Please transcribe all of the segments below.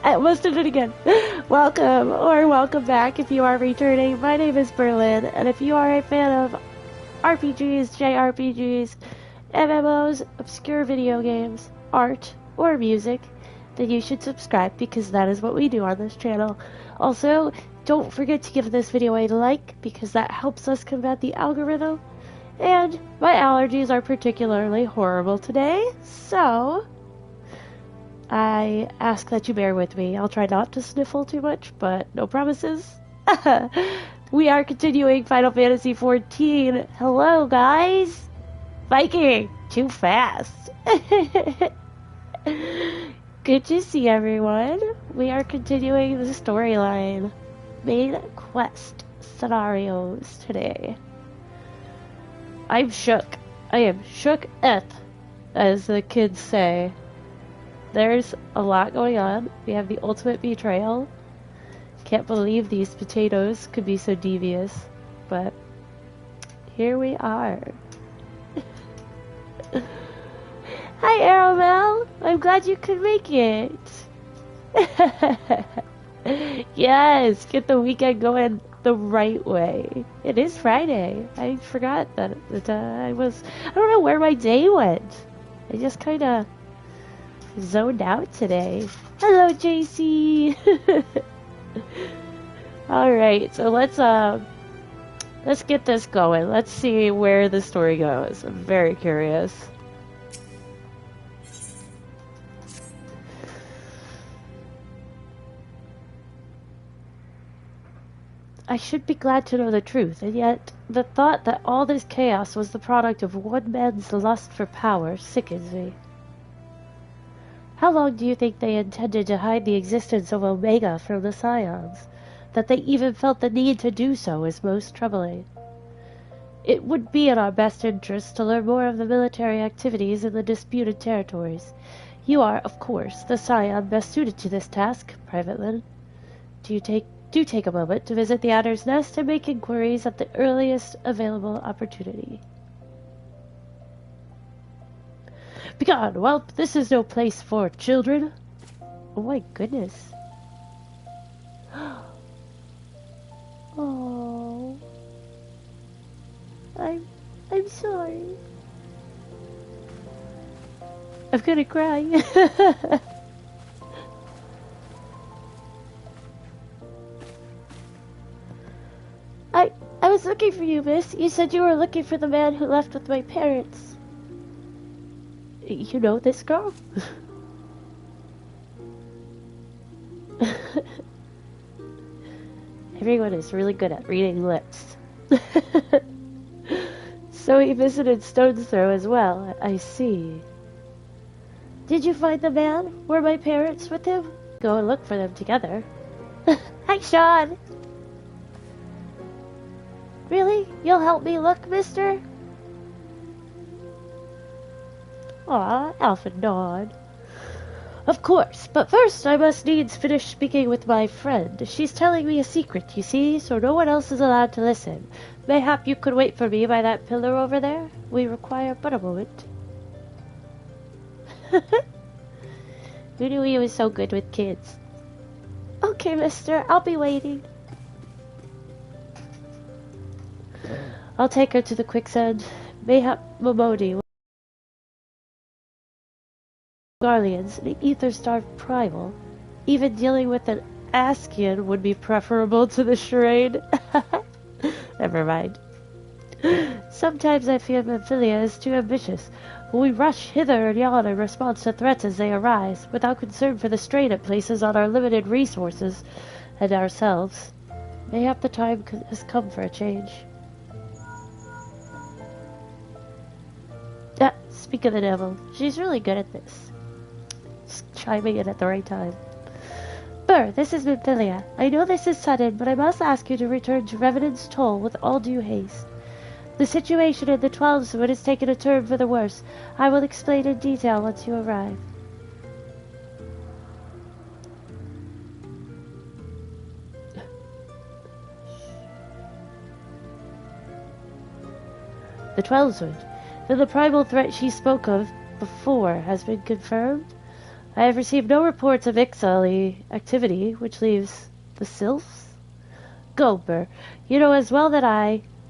I almost did it again. Welcome, or welcome back if you are returning. My name is berrrlynn, and if you are a fan of RPGs, JRPGs, MMOs, obscure video games, art, or music, then you should subscribe because that is what we do on this channel. Also, don't forget to give this video a like because that helps us combat the algorithm. And my allergies are particularly horrible today, so I ask that you bear with me. I'll try not to sniffle too much, but no promises. We are continuing Final Fantasy XIV. Hello, guys! Viking! Too fast! Good to see everyone. We are continuing the storyline. Main quest scenarios today. I'm shook. I am shook-eth, as the kids say. There's a lot going on. We have the ultimate betrayal. Can't believe these potatoes could be so devious, but here we are. Hi, Arrowmel. I'm glad you could make it. Yes, get the weekend going the right way. It is Friday. I forgot that I don't know where my day went. I just kind of zoned out today. Hello, JC. All right, so let's get this going. Let's see where the story goes. I'm very curious. I should be glad to know the truth, and yet the thought that all this chaos was the product of one man's lust for power sickens me. How long do you think they intended to hide the existence of Omega from the Scions? That they even felt the need to do so is most troubling. It would be in our best interest to learn more of the military activities in the disputed territories. You are, of course, the Scion best suited to this task, Private Lynn. Do take a moment to visit the Adder's Nest and make inquiries at the earliest available opportunity. Begone, whelp! This is no place for children. Oh my goodness. Oh, I'm sorry. I'm gonna cry. I was looking for you, miss. You said you were looking for the man who left with my parents. You know this girl? Everyone is really good at reading lips. So he visited Stone's Throw as well, I see. Did you find the man? Were my parents with him? Go and look for them together. Hi, Sean! Really? You'll help me look, mister? Aw, Alpha Dawn. Of course, but first I must needs finish speaking with my friend. She's telling me a secret, you see, so no one else is allowed to listen. Mayhap you could wait for me by that pillar over there? We require but a moment. Who knew he was so good with kids? Okay, mister, I'll be waiting. I'll take her to the quicksand. Mayhap Momodi, Guardians, an ether-starved primal. Even dealing with an Askian would be preferable to the charade. Never mind. Sometimes I fear Memphilia is too ambitious. We rush hither and yon in response to threats as they arise, without concern for the strain it places on our limited resources and ourselves. Mayhap the time has come for a change. Speak of the devil, she's really good at this. Just chiming in at the right time. Burr, this is Memphilia. I know this is sudden, but I must ask you to return to Revenant's Toll with all due haste. The situation in the 12 Wood has taken a turn for the worse. I will explain in detail once you arrive. The 12 Wood. Then the primal threat she spoke of before has been confirmed? I have received no reports of XIV activity, which leaves the sylphs. Go, Burr. You know as well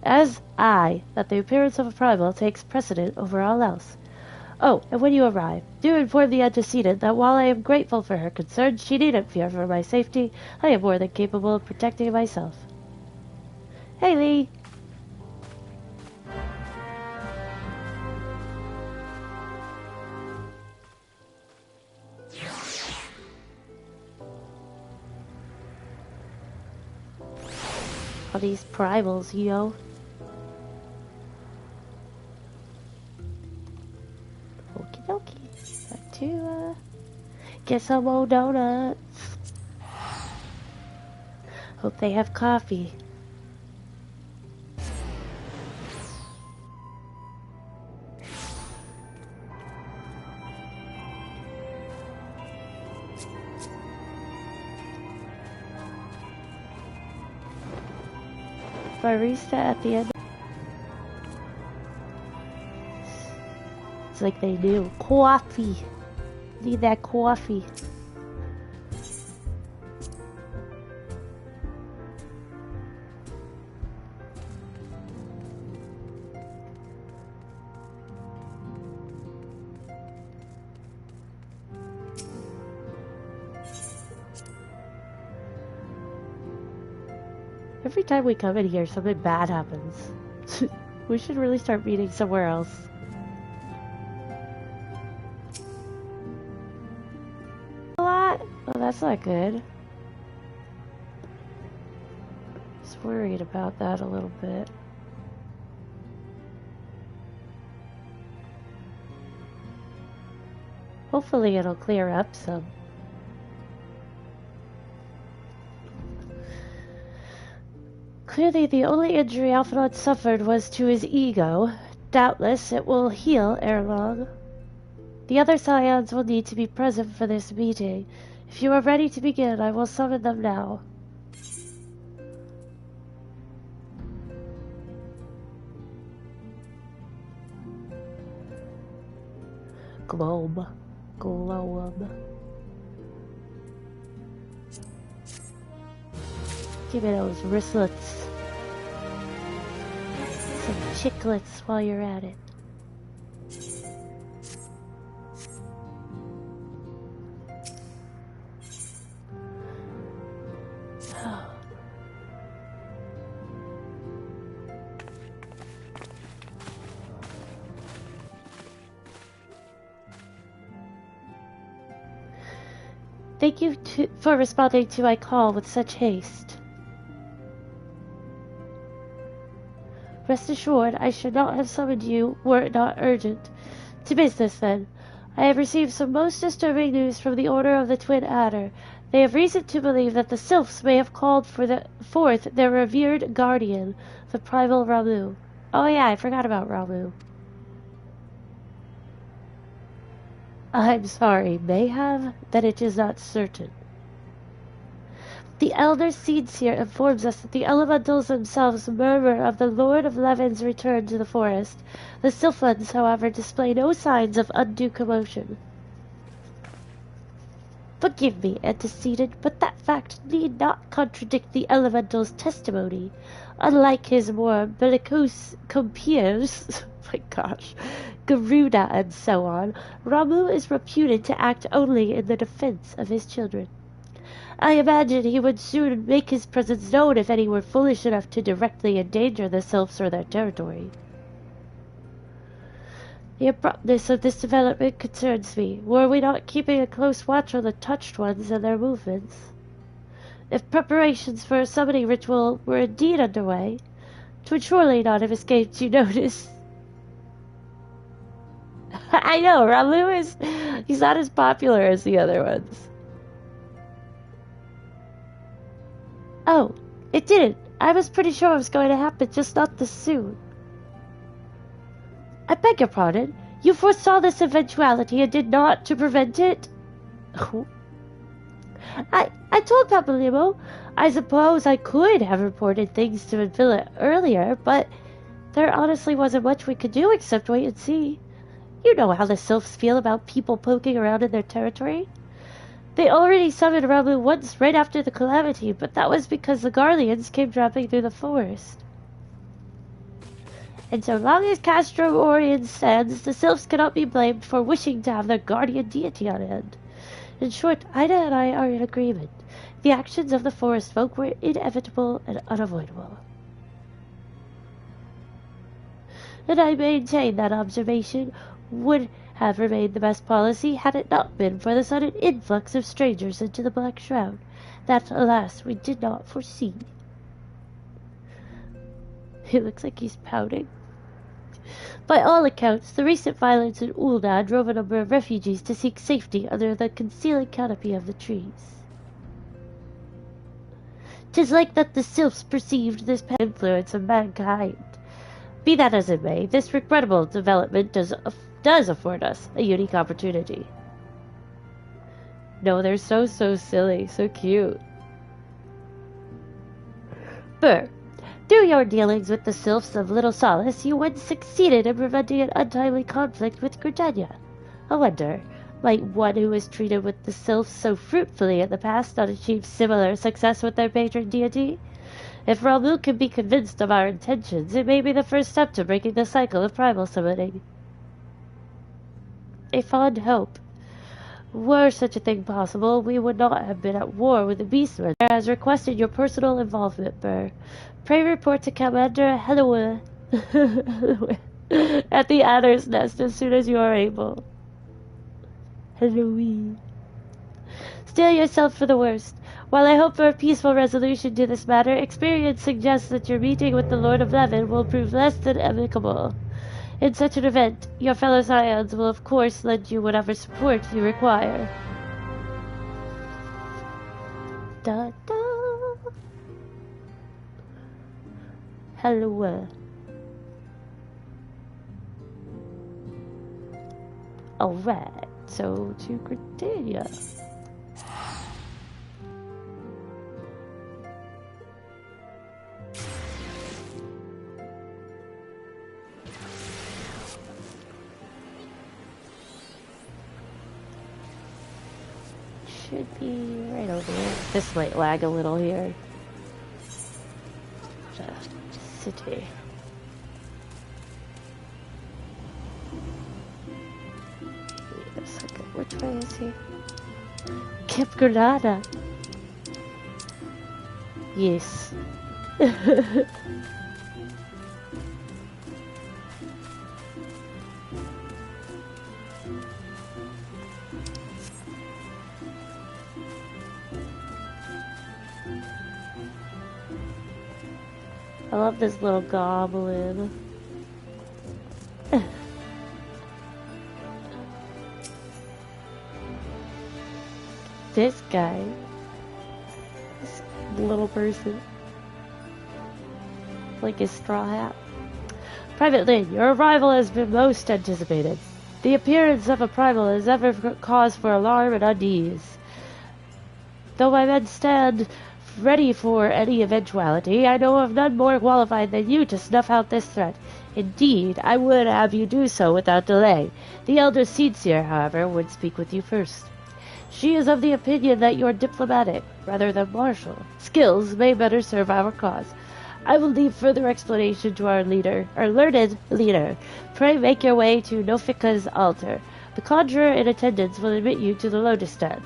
as I, that the appearance of a primal takes precedent over all else. Oh, and when you arrive, do inform the antecedent that while I am grateful for her concern, she needn't fear for my safety. I am more than capable of protecting myself. Hey, Lee. All these primals, yo. Okie dokie. Back to, get some more donuts. Hope they have coffee. Barista at the end. It's like they knew. Coffee. Need that coffee. Every time we come in here, something bad happens. We should really start meeting somewhere else. A lot? Oh, that's not good. Just worried about that a little bit. Hopefully it'll clear up some. Clearly, the only injury Alphinaud suffered was to his ego. Doubtless, it will heal ere long. The other scions will need to be present for this meeting. If you are ready to begin, I will summon them now. Globe. Give me those wristlets. Some chiclets while you're at it. Thank you for responding to my call with such haste. Rest assured, I should not have summoned you were it not urgent. To business, then. I have received some most disturbing news from the Order of the Twin Adder. They have reason to believe that the sylphs may have called forth their revered guardian, the primal Ramu. Oh yeah, I forgot about Ramu. I'm sorry, may have, that it is not certain. The elder Seedseer informs us that the elementals themselves murmur of the Lord of Levin's return to the forest. The sylphans, however, display no signs of undue commotion. Forgive me, antecedent, but that fact need not contradict the elemental's testimony. Unlike his more bellicose compeers, my gosh, Garuda and so on, Ramu is reputed to act only in the defense of his children. I imagine he would soon make his presence known if any were foolish enough to directly endanger the sylphs or their territory. The abruptness of this development concerns me. Were we not keeping a close watch on the touched ones and their movements? If preparations for a summoning ritual were indeed underway, 'twould surely not have escaped you notice. I know, Ramu he's not as popular as the other ones. Oh, it didn't. I was pretty sure it was going to happen, just not this soon. I beg your pardon. You foresaw this eventuality and did not to prevent it? I told Papa Limo. I suppose I could have reported things to Villa earlier, but there honestly wasn't much we could do except wait and see. You know how the sylphs feel about people poking around in their territory. They already summoned Ramu once right after the calamity, but that was because the Garleans came tramping through the forest. And so long as Castro Orion stands, the sylphs cannot be blamed for wishing to have their guardian deity on hand. In short, Ida and I are in agreement. The actions of the forest folk were inevitable and unavoidable. And I maintain that observation would have remained the best policy had it not been for the sudden influx of strangers into the Black Shroud, that, alas, we did not foresee. He looks like he's pouting. By all accounts, the recent violence in Ulna drove a number of refugees to seek safety under the concealing canopy of the trees. 'Tis like that the sylphs perceived this influence of mankind. Be that as it may, this regrettable development does afford us a unique opportunity. No, they're so silly, so cute. Burr, through your dealings with the sylphs of Little Solace, you once succeeded in preventing an untimely conflict with Gridania. I wonder, might one who was treated with the sylphs so fruitfully in the past not achieve similar success with their patron deity? If Ramu can be convinced of our intentions, it may be the first step to breaking the cycle of primal summoning. A fond hope. Were such a thing possible, we would not have been at war with the Beastmen. Has requested your personal involvement, Burr. Pray report to Commander Hellowe at the Adder's Nest as soon as you are able. Hellowe. Steel yourself for the worst. While I hope for a peaceful resolution to this matter, experience suggests that your meeting with the Lord of Levin will prove less than amicable. In such an event, your fellow Scions will of course lend you whatever support you require. Da da. Hello. Alright, so to Gridania. Should be right over here. This might lag a little here. City. Wait a second. Which way is he? Cape Granada. Yes. I love this little goblin. This guy. This little person. Like his straw hat. Private Lynn, your arrival has been most anticipated. The appearance of a primal is ever cause for alarm and unease. Though my men stand ready for any eventuality, I know of none more qualified than you to snuff out this threat. Indeed, I would have you do so without delay. The elder Seedseer, however, would speak with you first. She is of the opinion that your diplomatic, rather than martial, skills may better serve our cause. I will leave further explanation to our learned leader. Pray make your way to Nofika's altar. The conjurer in attendance will admit you to the Lotus Den.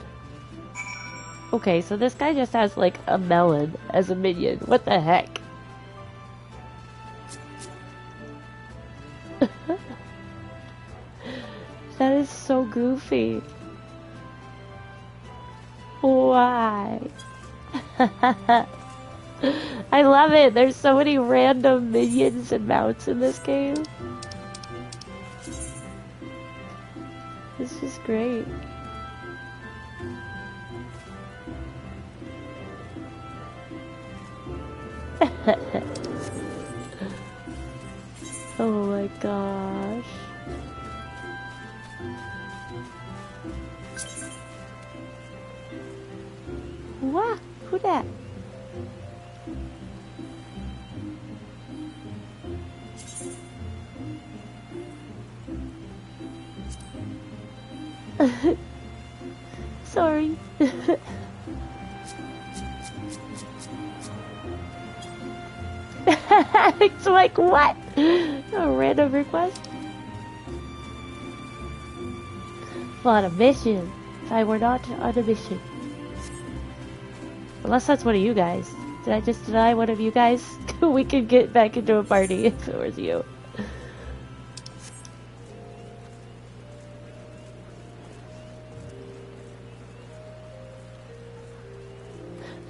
Okay, so this guy just has, like, a melon as a minion. What the heck? That is so goofy. Why? I love it. There's so many random minions and mounts in this game. This is great. Oh my gosh. What? Who that? Sorry. It's like, what? A random request? Well, on a mission. If I were not on a mission. Unless that's one of you guys. Did I just deny one of you guys? We could get back into a party if it was you.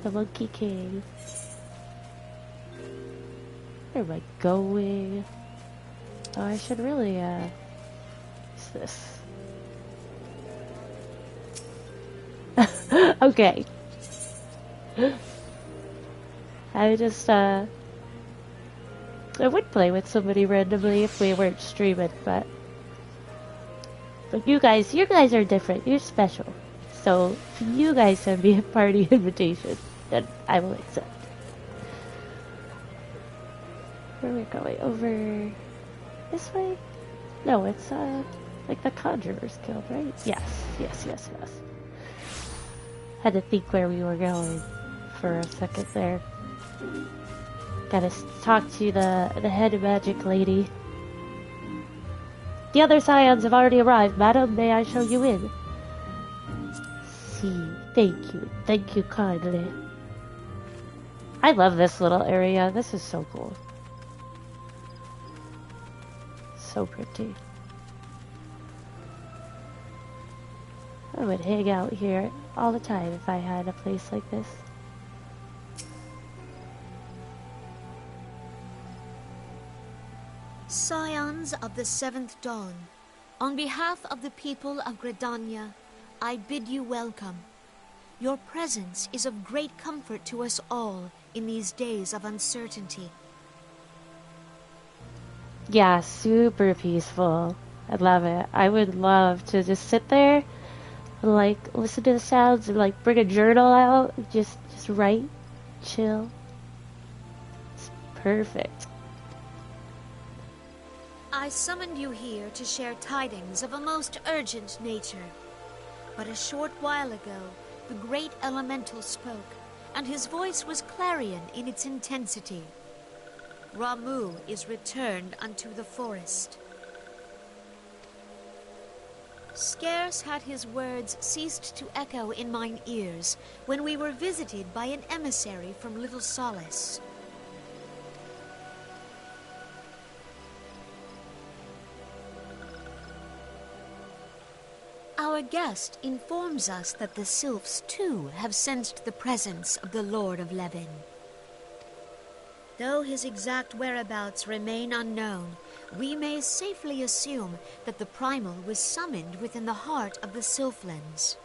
The Monkey King. Where am I going? Oh, I should really, use this. Okay. I just, I would play with somebody randomly if we weren't streaming, but you guys are different. You're special. So, if you guys send me a party invitation, then I will accept. Where are we going? Over this way? No, it's, like the Conjurer's Guild, right? Yes. Had to think where we were going for a second there. Gotta talk to the head magic lady. The other scions have already arrived, madam. May I show you in? See, thank you kindly. I love this little area. This is so cool. So pretty. I would hang out here all the time if I had a place like this. Scions of the Seventh Dawn, on behalf of the people of Gridania, I bid you welcome. Your presence is of great comfort to us all in these days of uncertainty. Yeah, super peaceful. I love it. I would love to just sit there and, like, listen to the sounds and, like, bring a journal out and just write, chill. It's perfect. I summoned you here to share tidings of a most urgent nature. But a short while ago, the great elemental spoke, and his voice was clarion in its intensity. Ramuh is returned unto the forest. Scarce had his words ceased to echo in mine ears when we were visited by an emissary from Little Solace. Our guest informs us that the sylphs too have sensed the presence of the Lord of Levin. Though his exact whereabouts remain unknown, we may safely assume that the primal was summoned within the heart of the Sylphlands.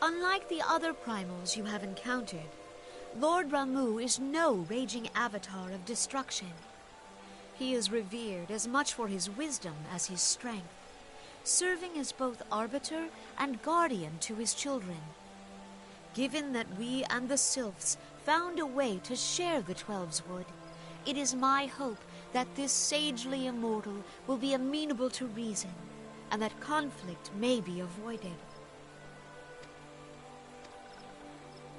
Unlike the other primals you have encountered, Lord Ramuh is no raging avatar of destruction. He is revered as much for his wisdom as his strength, serving as both arbiter and guardian to his children. Given that we and the Sylphs found a way to share the Twelve's Wood, it is my hope that this sagely immortal will be amenable to reason, and that conflict may be avoided.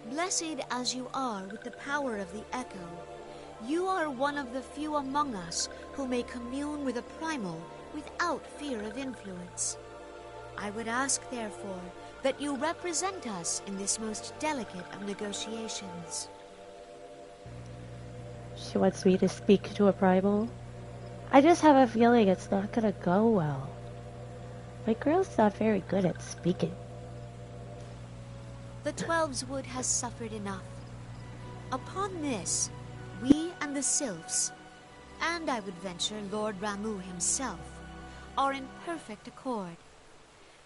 Blessed as you are with the power of the Echo, you are one of the few among us who may commune with a primal without fear of influence. I would ask, therefore, that you represent us in this most delicate of negotiations. She wants me to speak to a primal. I just have a feeling it's not gonna go well. My girl's not very good at speaking. The Twelve's Wood has suffered enough. Upon this, we and the Sylphs, and I would venture Lord Ramuh himself, are in perfect accord.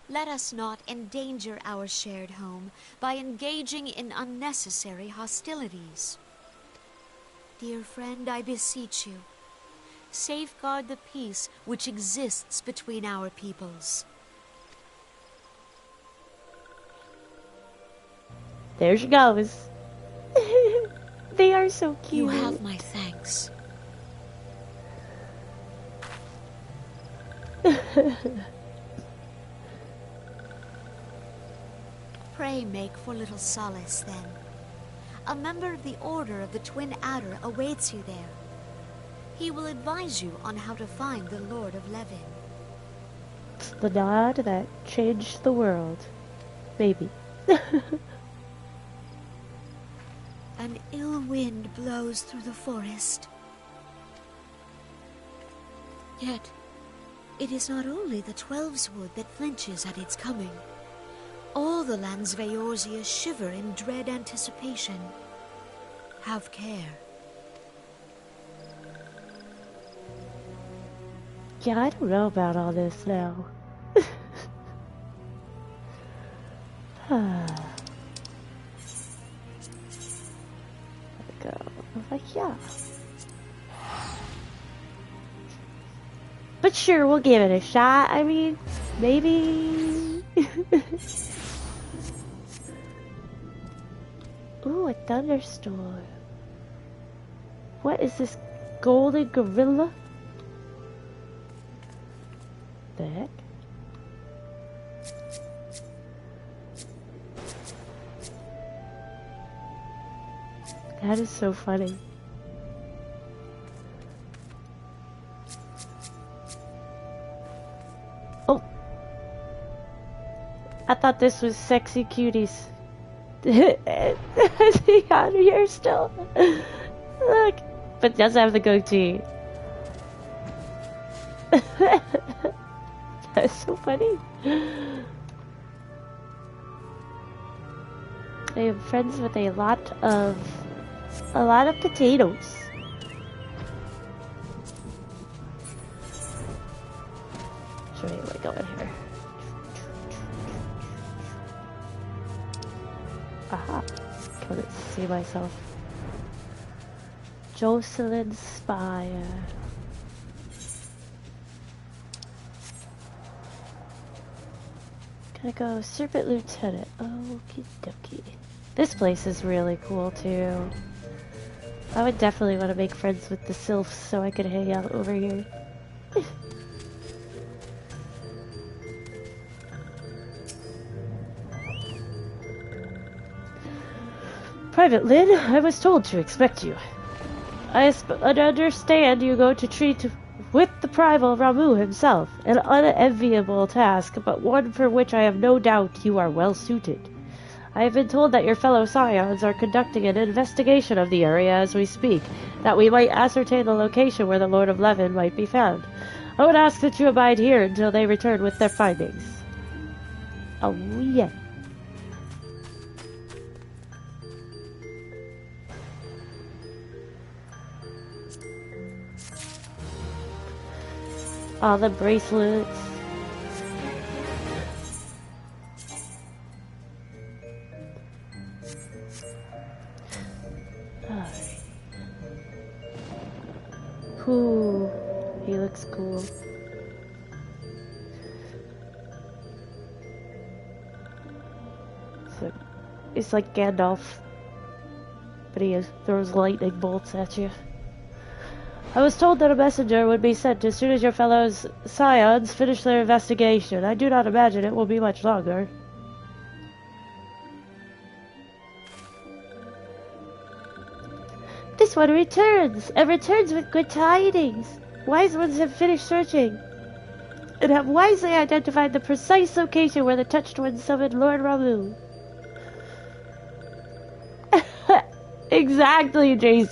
Let us not endanger our shared home by engaging in unnecessary hostilities. Dear friend, I beseech you, safeguard the peace which exists between our peoples. There she goes. They are so cute. You have my thanks. Pray make for little solace, then. A member of the Order of the Twin Adder awaits you there. He will advise you on how to find the Lord of Levin. It's the nod that changed the world. Maybe. An ill wind blows through the forest. Yet, it is not only the Twelveswood that flinches at its coming. All the lands of Eorzea shiver in dread anticipation. Have care. Yeah, I don't know about all this now. Go. I was like, yeah. But sure, we'll give it a shot. I mean, maybe. Ooh, a thunderstorm. What is this golden gorilla? The heck? That is so funny. Oh! I thought this was sexy cuties. Is he on here still? Look! But does have the goatee. That's so funny. I am friends with a lot of potatoes. Show me where I go in here. Aha! Couldn't see myself. Jocelyn Spire. Gotta go Serpent Lieutenant. Okie dokie. This place is really cool too. I would definitely want to make friends with the sylphs so I could hang out over here. Private Lynn, I was told to expect you. I understand you go to treat with the primal Ramu himself, an unenviable task, but one for which I have no doubt you are well suited. I have been told that your fellow scions are conducting an investigation of the area as we speak, that we might ascertain the location where the Lord of Levin might be found. I would ask that you abide here until they return with their findings. Oh, yeah. All the bracelets. Alright. Ooh, he looks cool. So, it's like Gandalf, but he throws lightning bolts at you. I was told that a messenger would be sent as soon as your fellow scions finish their investigation. I do not imagine it will be much longer. This one returns, and returns with good tidings. Wise ones have finished searching, and have wisely identified the precise location where the touched one summoned Lord Ramu. Exactly, Jason.